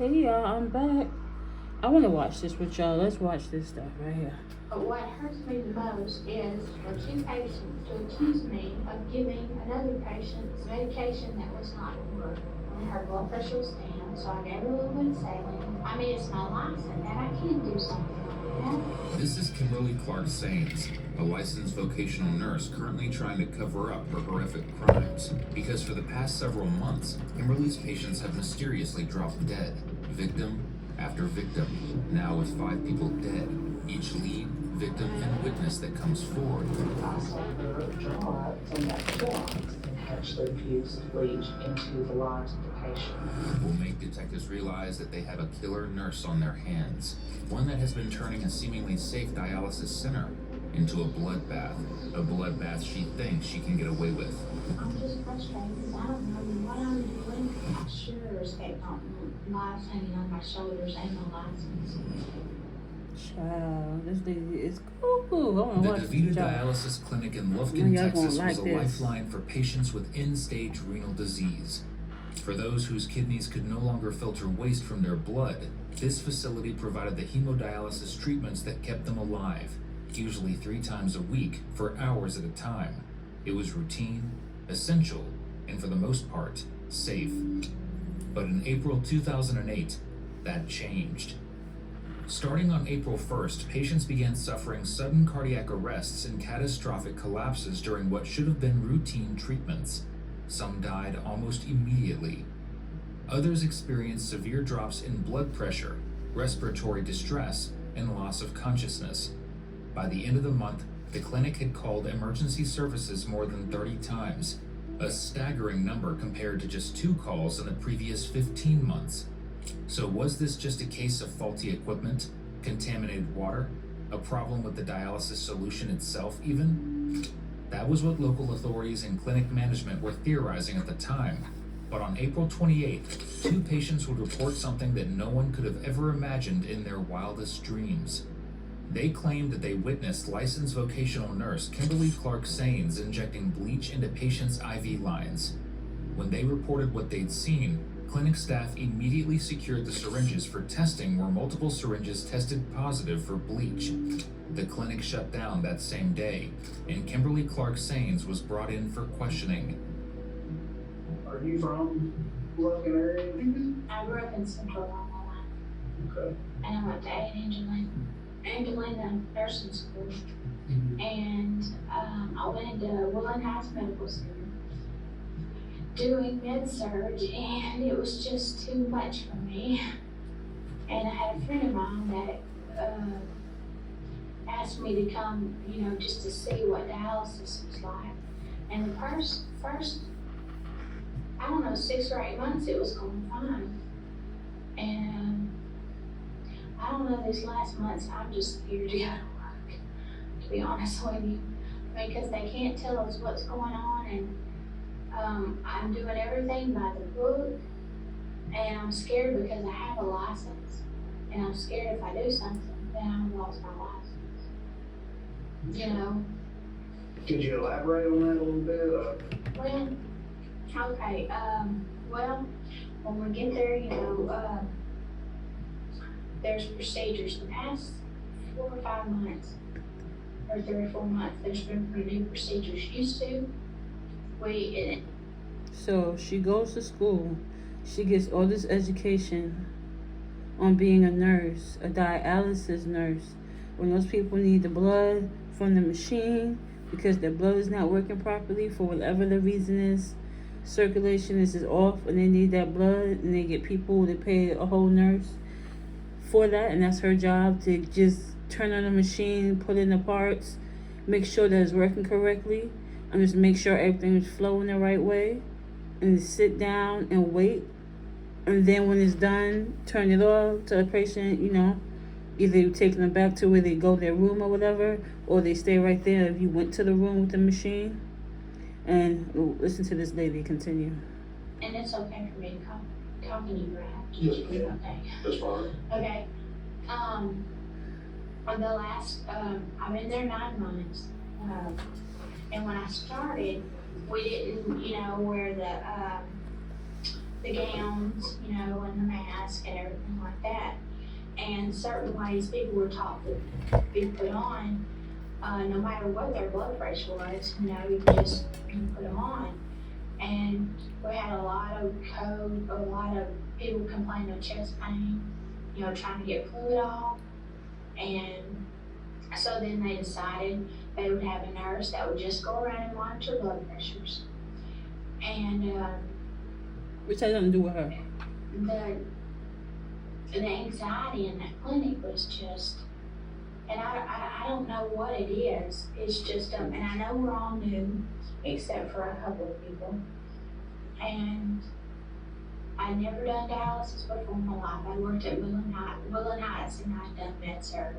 Hey y'all, I'm back. I want to watch this with y'all. Let's watch this stuff right here. But what hurts me the most is for two patients to accuse me of giving another patient medication that was not work. And her blood pressure was down, so I gave her a little bit of saline. I mean, it's my license, and I can do something like that. This is Kimberly Clark Sains, a licensed vocational nurse currently trying to cover up her horrific crimes. Because for the past several months, Kimberly's patients have mysteriously dropped dead, victim after victim, now with 5 people dead, each lead, victim, and witness that comes forward. I saw her draw up from that Clorox and actually infused bleach into the lives of the patient. Will make detectives realize that they have a killer nurse on their hands, one that has been turning a seemingly safe dialysis center into a bloodbath she thinks she can get away with. I'm just frustrated because I don't know what I'm doing. I sure as heck don't lives hanging on my shoulders and no license. Child, this lady is cuckoo. I want The to watch DaVita this, y'all. Dialysis Clinic in Lufkin, Y'all gonna Texas like was a this. lifeline for patients with end-stage renal disease. For those whose kidneys could no longer filter waste from their blood, this facility provided the hemodialysis treatments that kept them alive, usually 3 times a week for hours at a time. It was routine, essential, and for the most part, safe. But in April 2008, that changed. Starting on April 1st, patients began suffering sudden cardiac arrests and catastrophic collapses during what should have been routine treatments. Some died almost immediately. Others experienced severe drops in blood pressure, respiratory distress, and loss of consciousness. By the end of the month, the clinic had called emergency services more than 30 times, a staggering number compared to just 2 calls in the previous 15 months. So was this just a case of faulty equipment, contaminated water, a problem with the dialysis solution itself even? That was what local authorities and clinic management were theorizing at the time. But on April 28th, 2 patients would report something that no one could have ever imagined in their wildest dreams. They claimed that they witnessed licensed vocational nurse Kimberly Clark Sains injecting bleach into patients' IV lines. When they reported what they'd seen, clinic staff immediately secured the syringes for testing where multiple syringes tested positive for bleach. The clinic shut down that same day, and Kimberly Clark Sains was brought in for questioning. Are you from Lufkin area? I grew up in Central Illinois, Okay. and I went to Angelina Nursing School, and I went into Woodland Heights Medical Center doing med-surg, and it was just too much for me. And I had a friend of mine that asked me to come, just to see what dialysis was like. And the first, I don't know, 6 or 8 months, it was going fine. And I don't know, these last months, I'm just scared to go to work, to be honest with you, because they can't tell us what's going on, and I'm doing everything by the book, and I'm scared because I have a license, and I'm scared if I do something, then I've lost my license. Could you elaborate on that a little bit? Well, okay, well, when we get there, there's procedures. The past 4 or 5 months, or 3 or 4 months, there's been new procedures. Used to, So she goes to school. She gets all this education on being a nurse, a dialysis nurse. When those people need the blood from the machine because their blood is not working properly for whatever the reason is, circulation is off, and they need that blood, and they get people to pay a whole nurse for that, and that's her job, to just turn on the machine, put in the parts, make sure that it's working correctly, and just make sure everything is flowing the right way, and sit down and wait, and then when it's done, turn it off to the patient, either you take them back to where they go their room or whatever, or they stay right there if you went to the room with the machine. And listen to this lady continue. and it's okay for me to call you Brad. Yes, ma'am. Okay. That's fine. Okay. For the last, I've been there 9 months. And when I started, we didn't, wear the gowns, and the mask. mask and everything like that. And certain ways people were taught to be put on, no matter what their blood pressure was, you know, you put them on. And we had a lot of people complaining of chest pain, you know, trying to get fluid off. And so then they decided they would have a nurse that would just go around and monitor blood pressures. And Which has nothing to do with her. the anxiety in that clinic was just, and I don't know what it is. It's just, and I know we're all new, except for a couple of people. And I'd never done dialysis before in my life. I worked at Willen Heights, and I'd done med surg.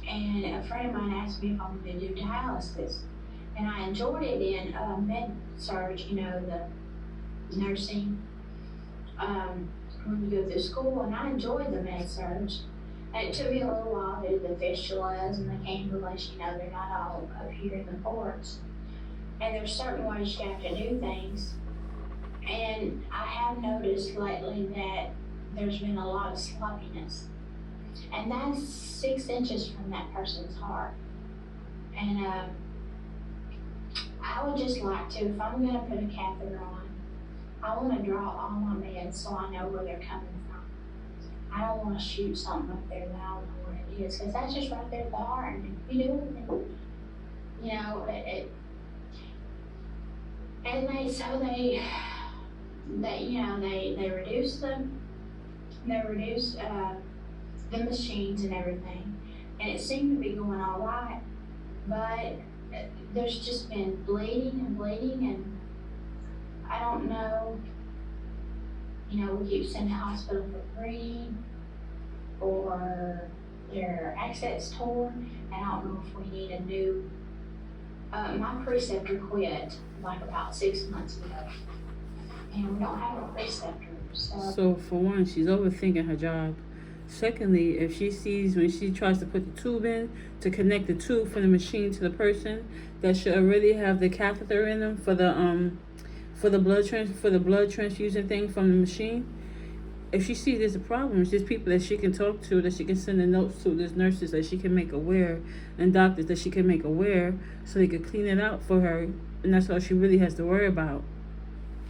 And a friend of mine asked me if I wanted to do dialysis. And I enjoyed it in med surg, you know, the nursing, when you go through school, and I enjoyed the med surg. And it took me a little while to do the fistulas and the cannulas, you know, they're not all up here in the ports. And there's certain ways you have to do things. And I have noticed lately that there's been a lot of sloppiness. And that's 6 inches from that person's heart. And I would just like to, if I'm gonna put a catheter on, I wanna draw all my meds so I know where they're coming from. I don't wanna shoot something up there that I don't know where it is, because that's just right there at the heart. And if you do anything, you know, and they reduced the machines and everything, and it seemed to be going all right, but there's just been bleeding, and I don't know, you know, we keep sending to the hospital for bleeding, or their access torn, and I don't know if we need a new, my preceptor quit like about 6 months ago, and we don't have a preceptor, So for one, she's overthinking her job. Secondly, if she sees when she tries to put the tube in to connect the tube from the machine to the person that should already have the catheter in them for the blood transfusion thing from the machine, if she sees there's a problem, there's people that she can talk to, that she can send the notes to, there's nurses that she can make aware, and doctors that she can make aware, so they could clean it out for her, and that's all she really has to worry about.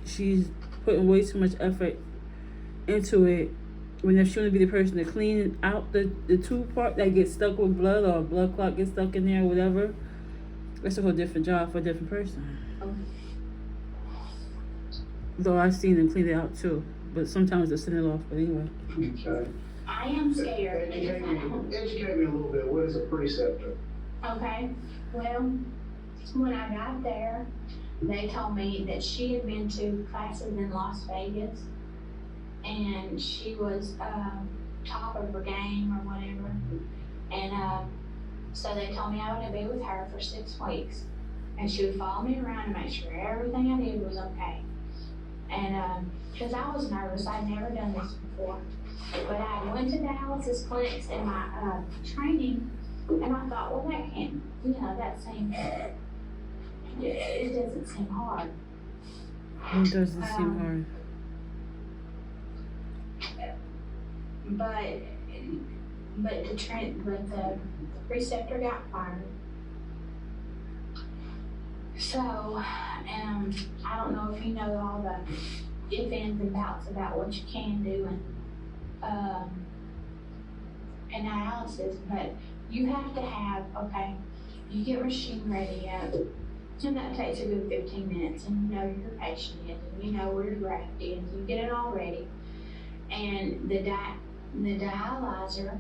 She's putting way too much effort into it, when if she want to be the person to clean out the tube part that gets stuck with blood, or a blood clot gets stuck in there or whatever, that's a whole different job for a different person. Though I've seen them clean it out too, but sometimes they send it off, but anyway. Okay. I am scared. Educate me a little bit. What is a preceptor? Okay, well, when I got there, they told me that she had been to classes in Las Vegas, and she was top of her game or whatever. And so they told me I would be with her for 6 weeks, and she would follow me around and make sure everything I did was okay. And because I was nervous, I'd never done this before, but I went to dialysis clinics in my training, and I thought, well, that can't, you know, that seems, it doesn't seem hard. It doesn't seem hard. But the preceptor got fired. So, I don't know if you know all the ifs, ands, and outs about what you can do in dialysis, but you have to have, okay, you get machine ready up, and that takes a good 15 minutes, and you know who your patient is, and you know where your graft is, you get it all ready, and the dialyzer,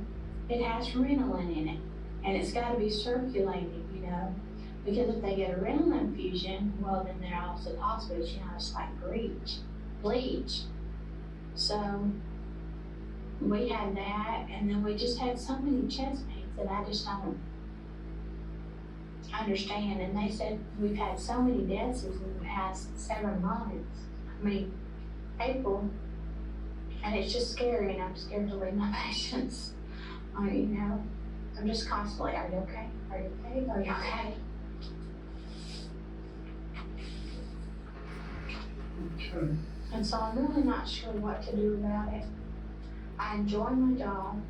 it has Renalin in it, and it's got to be circulated, you know, because if they get a Renalin infusion, well, then they're also at hospital, you know, it's like bleach. So we had that, and then we just had so many chest pains that I just don't understand. And they said we've had so many deaths in the past 7 months. I mean, April, and it's just scary, and I'm scared to leave my patients. You know, I'm just constantly, are you okay? Are you okay? Are you okay? Okay. And so I'm really not sure what to do about it. I enjoy my job,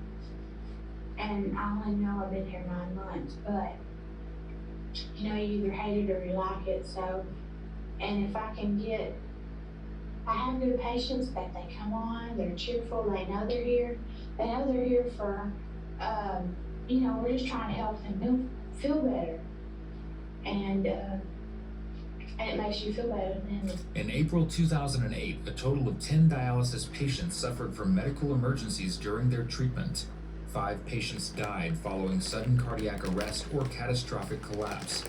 and I only know I've been here 9 months, but you know, you either hate it or you like it, so, and if I can get, I have good patients that they come on, they're cheerful, they know they're here for, you know, we're just trying to help them feel better. And it makes you feel better then. In April 2008, a total of 10 dialysis patients suffered from medical emergencies during their treatment. 5 patients died following sudden cardiac arrest or catastrophic collapse.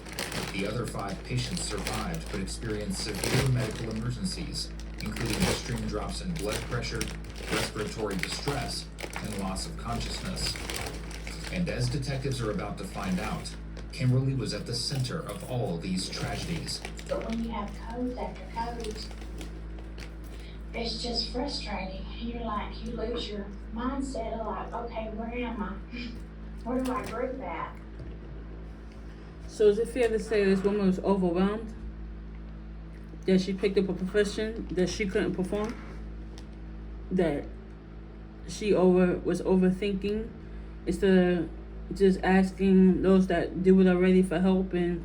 The other 5 patients survived but experienced severe medical emergencies, including extreme drops in blood pressure, respiratory distress, and loss of consciousness. And as detectives are about to find out, Kimberly was at the center of all these tragedies. But when you have codes after codes, it's just frustrating. You're like, you lose your mindset of like, okay, where am I? Where do I group at? So is it fair to say this woman was overwhelmed? That she picked up a profession that she couldn't perform? That she was overthinking instead of just asking those that do it already for help and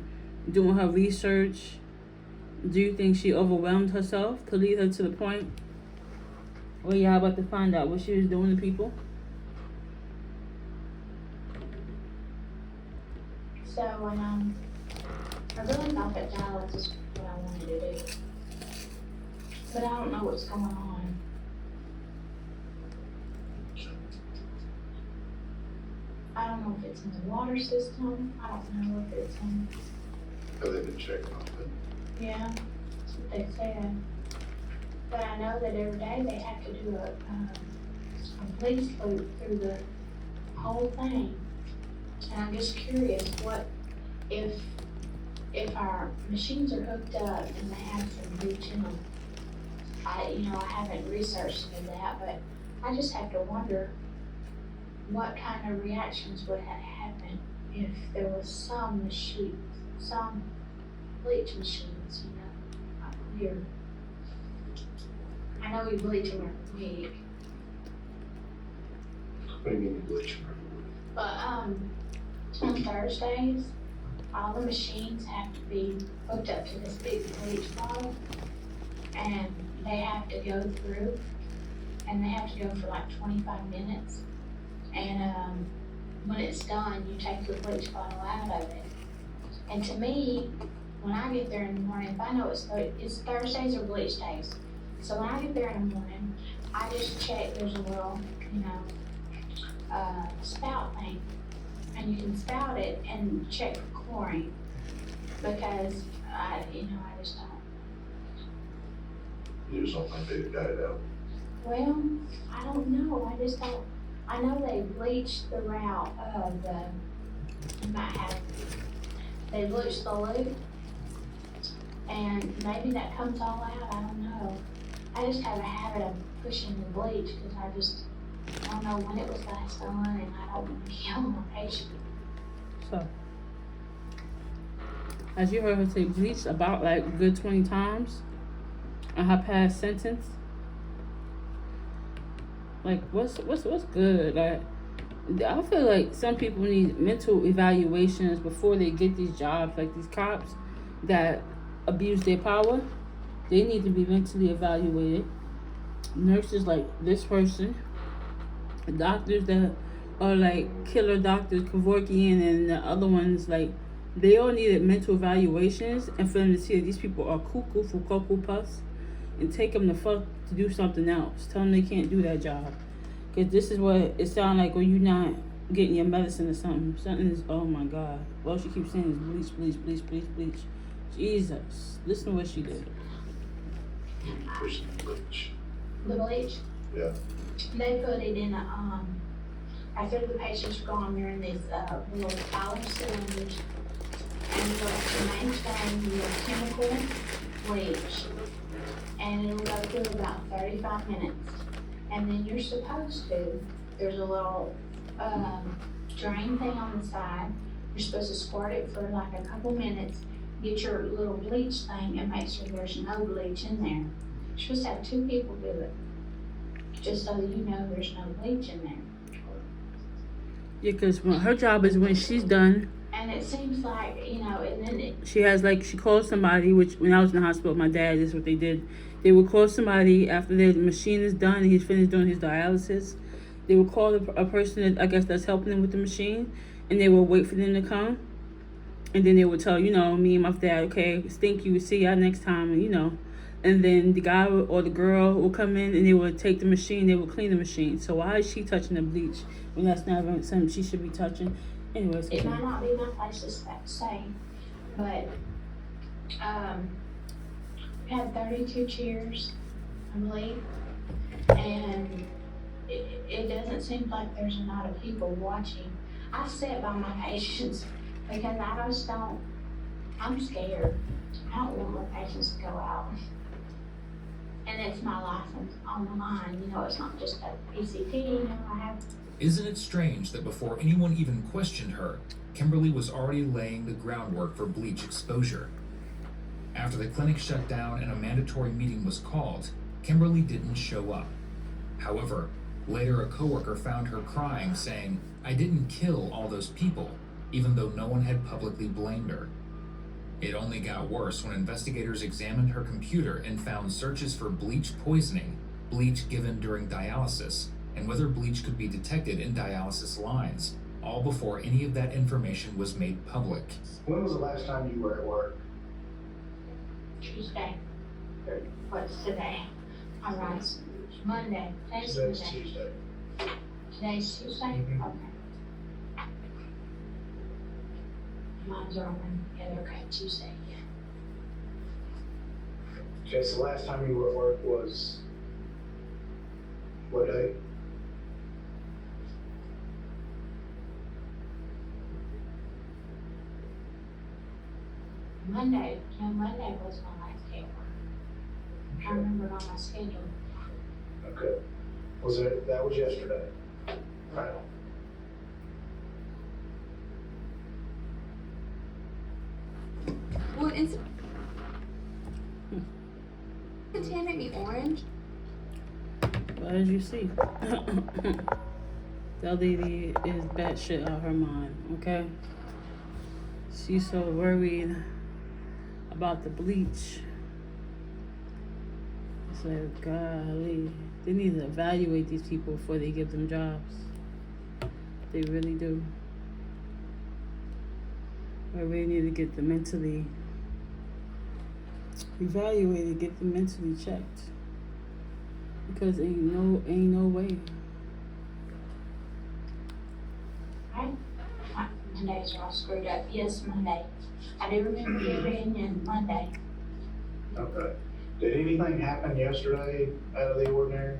doing her research? Do you think she overwhelmed herself to lead her to the point where y'all about to find out what she was doing to people? So when I really thought that dialysis was what I wanted to do, but I don't know what's going on. I don't know if it's in the water system. I don't know if it's in. Have they been checking on it? Yeah, that's what they said. But I know that every day they have to do a bleach loop through the whole thing. And I'm just curious, what if our machines are hooked up and they have some bleach in them? I haven't researched into that, but I just have to wonder what kind of reactions would have happened if there was some bleach machines, out here. I know we bleach them every week, What do you mean you bleach them every week? but on Thursdays, all the machines have to be hooked up to this big bleach bottle, and they have to go through, and they have to go for like 25 minutes. And when it's done, you take the bleach bottle out of it. And to me, when I get there in the morning, if I know it's Thursdays or bleach days, so when I get there in the morning, I just check, there's a little, spout thing. And you can spout it and check for chlorine, because I just don't. You just don't think they got it out? Well, I don't know, I just don't. I know they bleached the route of they bleached the loop, and maybe that comes all out, I don't know. I just have a habit of pushing the bleach, because I don't know when it was last done, and I don't want to kill my patient. So, as you heard her say bleach about like a good 20 times in her past sentence, like what's good? Like, I feel like some people need mental evaluations before they get these jobs. Like these cops that abuse their power, they need to be mentally evaluated. Nurses like this person, doctors that are like killer doctors, Kevorkian, and the other ones, like they all needed mental evaluations, and for them to see that these people are cuckoo for Cocoa Puffs and take them the fuck to do something else. Tell them they can't do that job. Because this is what it sounds like when you're not getting your medicine or something. Something is, oh my God. All she keeps saying is bleach, bleach, bleach, bleach, bleach. Jesus. Listen to what she did. Pushing the bleach. The bleach? Yeah. They put it in after the patients are gone, they're in these little olive cylinders. And to maintain your chemical bleach. And it'll go through about 35 minutes. And then you're supposed to, there's a little drain thing on the side. You're supposed to squirt it for like a couple minutes, get your little bleach thing, and make sure there's no bleach in there. You're supposed to have 2 people do it. Just so you know there's no bleach in there. Yeah, because her job is when she's done, And it seems like, you know, and then she has like, she calls somebody, which when I was in the hospital with my dad, this is what they did. They would call somebody after the machine is done and he's finished doing his dialysis. They would call a person that I guess that's helping them with the machine, and they would wait for them to come. And then they would tell, you know, me and my dad, okay, thank you, see y'all next time, and you know. And then the guy or the girl will come in and they would take the machine, they would clean the machine. So why is she touching the bleach when that's not even something she should be touching? Anyways, it might not be my place to say, but we had 32 chairs, I believe, and it doesn't seem like there's a lot of people watching. I sit by my patients because I just don't, I'm scared. I don't want my patients to go out. And it's my license on the line, you know, it's not just a PCT, you know, I have. Isn't it strange that before anyone even questioned her, Kimberly was already laying the groundwork for bleach exposure? After the clinic shut down and a mandatory meeting was called, Kimberly didn't show up. However, later a coworker found her crying, saying, "I didn't kill all those people," even though no one had publicly blamed her. It only got worse when investigators examined her computer and found searches for bleach poisoning, bleach given during dialysis, and whether bleach could be detected in dialysis lines, all before any of that information was made public. When was the last time you were at work? Tuesday, or what's today? All right, Monday, today's Today's Monday. Tuesday. Today's Tuesday? Mhm. Okay. Mine's are on, yeah, they're okay, Tuesday, yeah. Okay, so last time you were at work was what day? Monday was my last day of work. I remember it on my schedule. Okay. Was it, that was yesterday? Right. Well, it's contaminate me orange. But as you see, that lady is batshit out her mind, okay? She's so worried about the bleach. It's like, golly, they need to evaluate these people before they give them jobs. They really do. I really need to get them mentally evaluated, get them mentally checked. Because ain't no way. Mondays are all screwed up. Yes, Monday. I do remember being in Monday. Okay. Did anything happen yesterday out of the ordinary?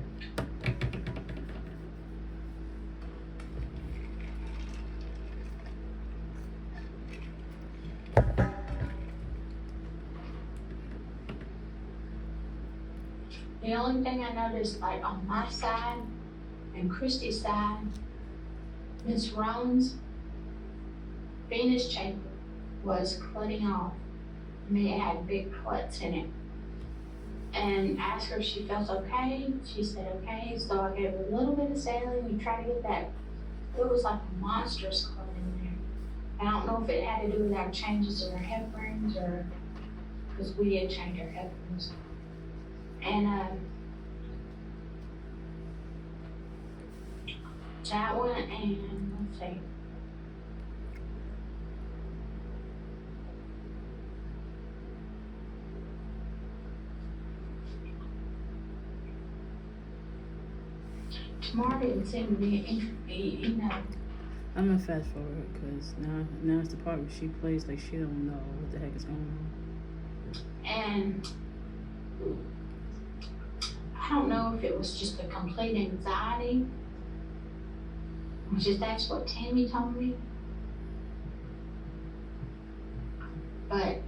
The only thing I noticed, like on my side and Christy's side, Miss Roan's Venus chamber was clotting off. I mean, it had big clots in it. And asked her if she felt okay. She said okay. So I gave her a little bit of saline. We tried to get that. It was like a monstrous clot in there. I don't know if it had to do with our changes of our heparins or because we did change our heparins. And that one, and let's see. Tomorrow didn't seem to be, you know. I'm gonna fast forward because now it's the part where she plays like she don't know what the heck is going on. And I don't know if it was just a complete anxiety, which is that's what Tammy told me. But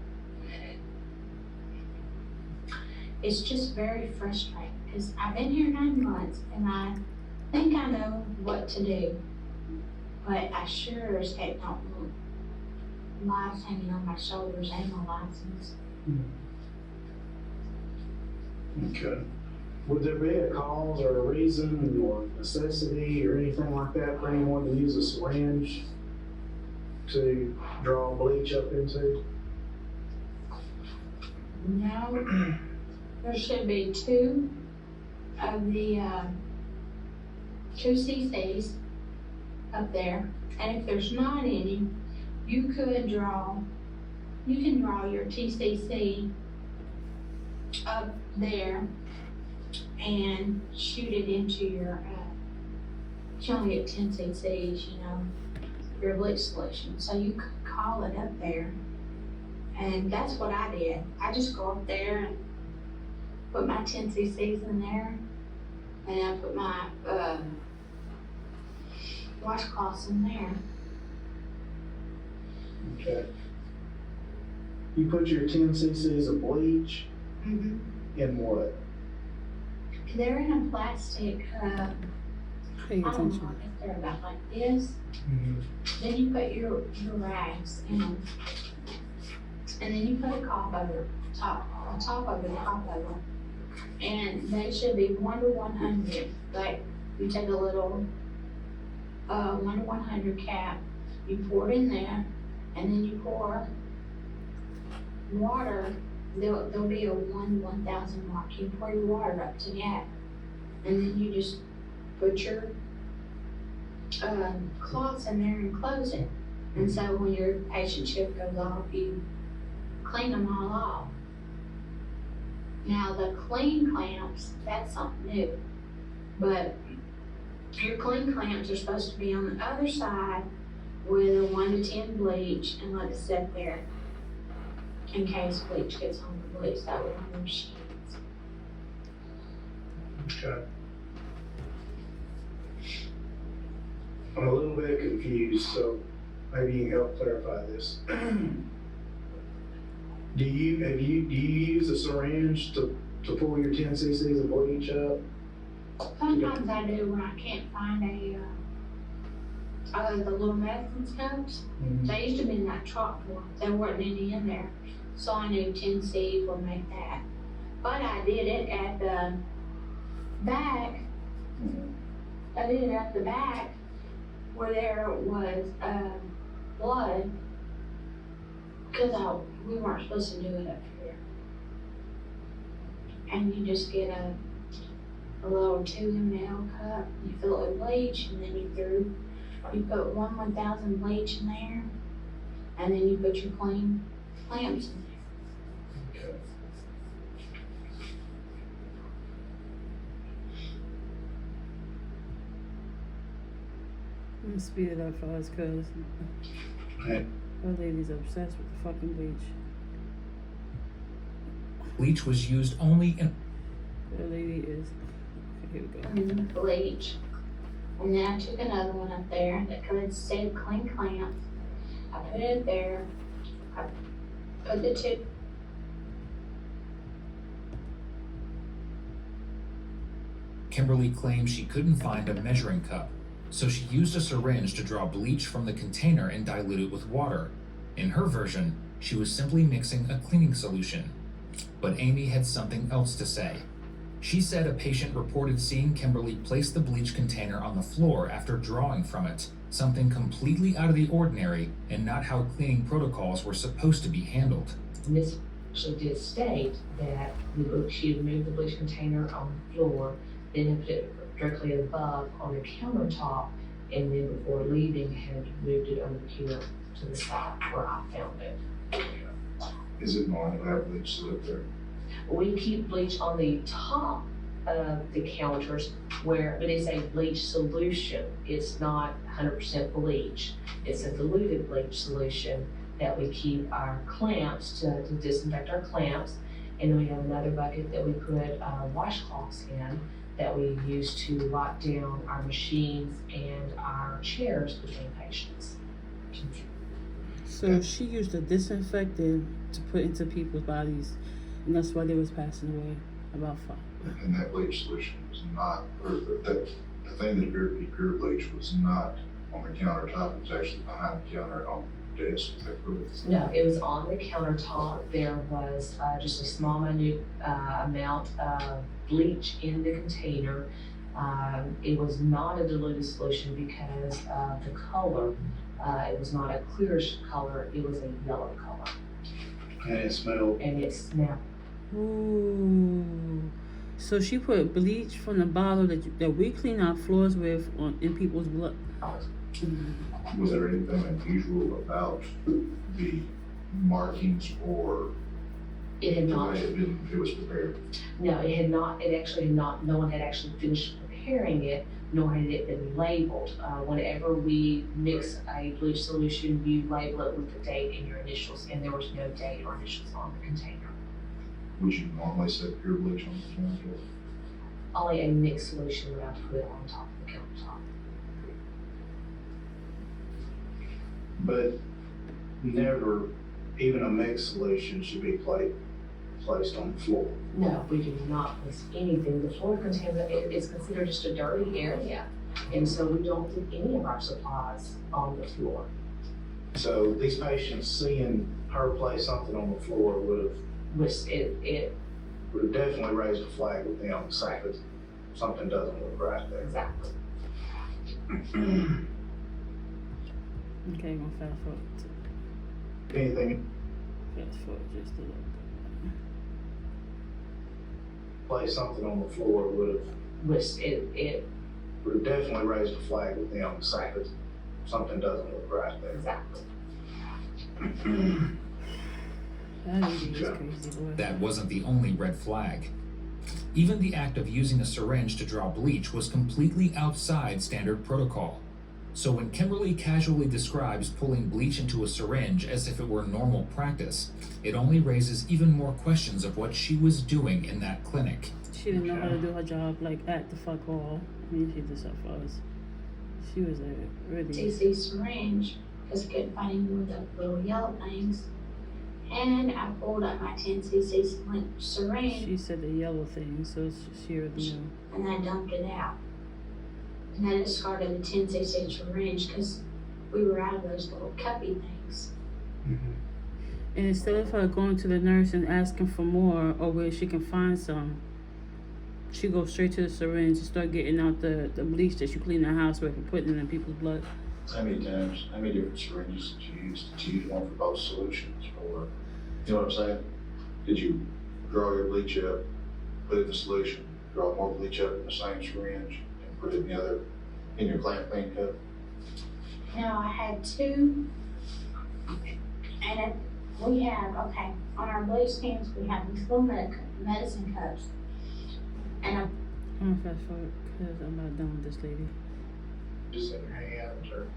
it's just very frustrating because I've been here 9 months and I think I know what to do, but I sure as heck don't want lives hanging on my shoulders and my license. Okay. Would there be a cause or a reason or necessity or anything like that for anyone to use a syringe to draw bleach up into? No, there should be two of the, 2 cc's up there. And if there's not any, you can draw your TCC up there and shoot it into your, you only get 10 cc's, your bleach solution. So you could call it up there. And that's what I did. I just go up there and put my 10 cc's in there. And I put my washcloths in there. Okay. You put your 10 cc's of bleach Mm-hmm. in what? They're in a plastic, Pay I don't know, attention. I think they're about like this. Then you put your rags in them. And then you put a cap over on top of the top of them. And they should be 1 to 100. Like, you take a little 1 to 100 cap, you pour it in there, and then you pour water. There'll be a 1 to 1,000 mark. You pour your water up to that, and then you just put your cloths in there and close it. And so when your patient shift goes off, you clean them all off. Now the clean clamps, that's something new. But your clean clamps are supposed to be on the other side with a 1 to 10 bleach and let it sit there in case bleach gets on the bleach. That would on the machines. Okay. I'm a little bit confused, so maybe you can help clarify this. Do you use a syringe to pull your 10 cc's of bleach up? Sometimes I do when I can't find the little medicine cups. They used to be in that truck for them. There weren't any in there. So I knew 10 C's would make that. But I did it at the back. I did it at the back where there was blood. Because we weren't supposed to do it up here. And you just get a little 2 ml cup, you fill it with bleach, and then you put 1 1,000 bleach in there, and then you put your clean clamps in there. Okay. I'm gonna speed it up for us, cause Right. that lady's obsessed with the fucking bleach. Bleach was used only in That lady is. Okay, here we go. And bleach. And then I took another one up there that could say clean clamps. I put it there. I put the tip. Kimberly claimed she couldn't find a measuring cup, so she used a syringe to draw bleach from the container and dilute it with water. In her version, she was simply mixing a cleaning solution. But Amy had something else to say. She said a patient reported seeing Kimberly place the bleach container on the floor after drawing from it, something completely out of the ordinary and not how cleaning protocols were supposed to be handled. Miss actually did state that she had moved the bleach container on the floor, then had put it directly above on the countertop, and then before leaving had moved it over here to the side where I found it. Is it normal to have bleach sit up there? We keep bleach on the top of the counters where, but it's a bleach solution. It's not 100% bleach. It's a diluted bleach solution that we keep our clamps to disinfect our clamps. And then we have another bucket that we put washcloths in that we use to lock down our machines and our chairs between patients. So she used a disinfectant to put into people's bodies, and that's why they was passing away. About 5. And that bleach solution was not, or the thing that appeared to be pure bleach was not on the countertop. It was actually behind the counter on desk, is that correct? No, it was on the countertop. There was just a small, minute amount of bleach in the container. It was not a diluted solution because of the color. It was not a clearish color, it was a yellow color. And it smelled. And it smelled. Ooh. So she put bleach from the bottle that we clean our floors with in people's blood. Was there anything unusual about the markings or It had the not, way it was prepared? no, it had not, it actually had not, no one had actually finished preparing it, nor had it been labeled. Whenever we mix a bleach solution, you label it with the date and your initials, and there was no date or initials on the container. Would you normally set pure bleach on the counter? Only a mixed solution would have to put it on top of the countertop. But never, even a mixed solution should be placed on the floor. No, we do not place anything. The floor contaminant is considered just a dirty area. And so we don't put any of our supplies on the floor. So these patients seeing her place something on the floor would have definitely raised a flag with them, saying that something doesn't look right there. exactly. Okay, I'm gonna fast forward Anything just a little bit. place something on the floor would have definitely raised a flag with them, saying that something doesn't look right there. Exactly. That lady is crazy, boy. That wasn't the only red flag. Even the act of using a syringe to draw bleach was completely outside standard protocol. So when Kimberly casually describes pulling bleach into a syringe as if it were normal practice, it only raises even more questions of what she was doing in that clinic. She didn't know how to do her job, like, at the fuck all. I mean, she did stuff for us. She was a really... TC syringe, because I couldn't find any more of the little yellow things. And I pulled up my 10cc syringe She said the yellow thing, so she already knew. and I dumped it out. And I discarded the 10cc syringe because we were out of those little cuppy things. And instead of her going to the nurse and asking for more or where she can find some, she goes straight to the syringe and start getting out the bleach that you clean the house with and putting it in people's blood. How many different syringes did you use? Did you use one for both solutions, or, you know what I'm saying? Did you draw your bleach up, put it in the solution, draw more bleach up in the same syringe, and put it in your clean cup? Now I had two, and we have, on our bleach cans, we have these little medicine cups. And I'm gonna fast forward because I'm not done with this lady. Just in your hands or.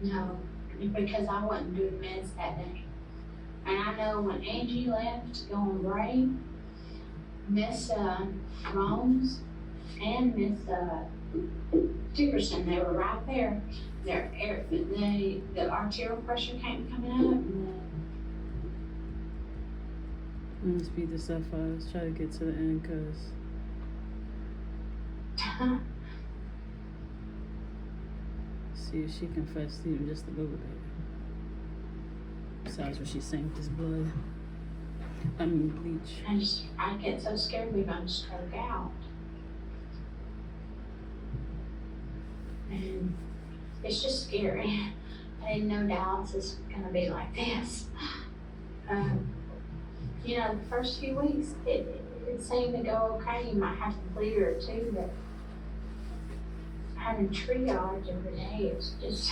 no, because I wasn't doing meds that day. And I know when Angie left to go on break, Miss Rones and Miss Dickerson, they were right there. The arterial pressure came coming up, and I'm gonna speed this up fast. Try to get to the end because see if she confessed even just a little bit. Besides what she's saying with this blood. I mean bleach. I get so scared we're gonna stroke out. And it's just scary. I didn't know dialysis was gonna be like this. The first few weeks, it seemed to go okay. You might have to bleed her too, but having triage every day, it's just,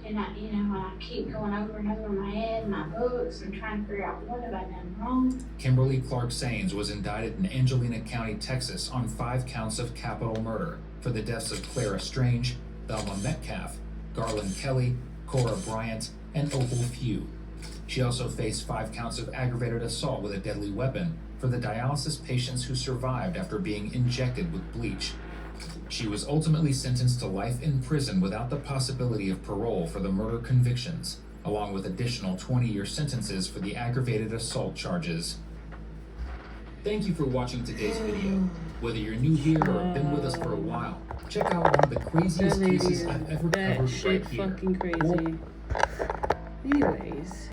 when I keep going over and over my head, my books, and trying to figure out what have I done wrong. Kimberly Clark Sains was indicted in Angelina County, Texas on 5 counts of capital murder for the deaths of Clara Strange, Thelma Metcalf, Garland Kelly, Cora Bryant, and Opal Few. She also faced 5 counts of aggravated assault with a deadly weapon for the dialysis patients who survived after being injected with bleach. She was ultimately sentenced to life in prison without the possibility of parole for the murder convictions, along with additional 20-year sentences for the aggravated assault charges. Thank you for watching today's video. Whether you're new here or have been with us for a while, check out one of the That craziest lady cases is I've ever that covered shit right here. fucking crazy. Anyways.